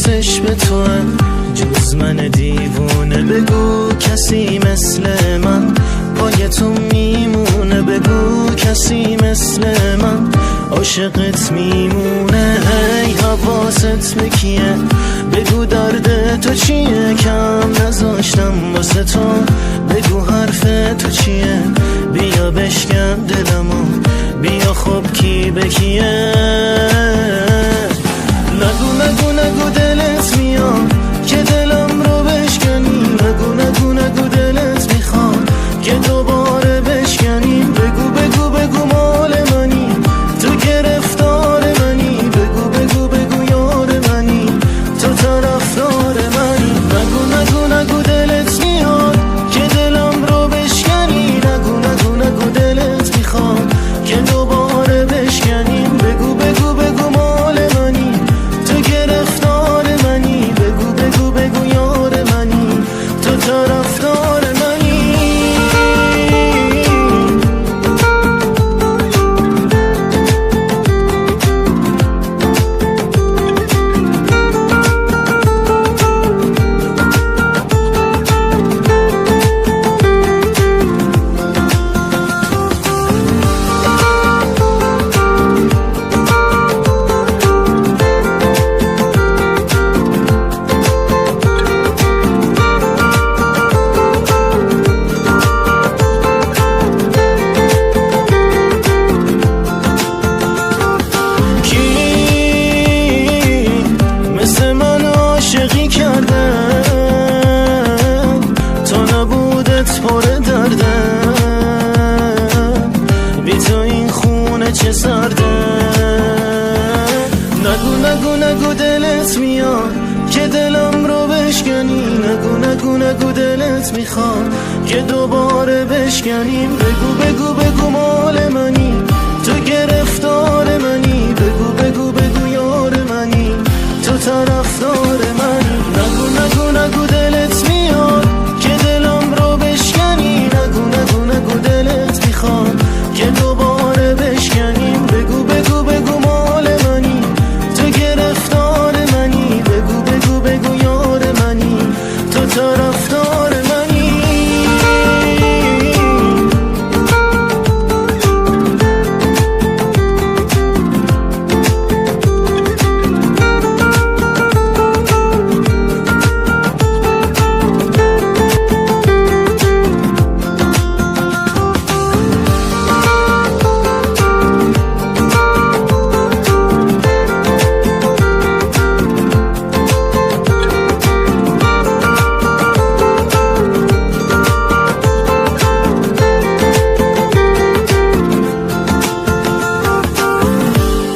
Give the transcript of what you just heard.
حواسش به توه، جز من دیوونه. بگو کسی مثل من پای تو میمونه، بگو کسی مثل من عاشقت میمونه. هی حواست به کیه؟ بگو درد تو چیه؟ کم نذاشتم واسه تو، بگو حرف تو چیه؟ بیا بشکن دلمو، بیا خب کی به کیه؟ نگو نگو نگو دلت میاد که دلم رو بشکنی، نگو نگو نگو دلت میخواد که دوباره بشکنیم. بگو بگو بگو مال منی، تو گرفتار منی، بگو بگو بگو یار منی، تو طرفدار منی. نگو نگو نگو دلت میاد که دلم رو بشکنی، نگو نگو نگو دلت میخواد که دوباره بشکنیم. بگو بگو بگو مال منی، تو گرفتار منی، بگو بگو بگو یار منی، تو طرفدار منی. پر درده بی تو این خونه چه سرده. نگو نگو نگو دلت میاد که دلم رو بشکنی، نگو نگو نگو دلت میخواد که دوباره بشکنیم. بگو بگو بگو مال منی، تو گرفتار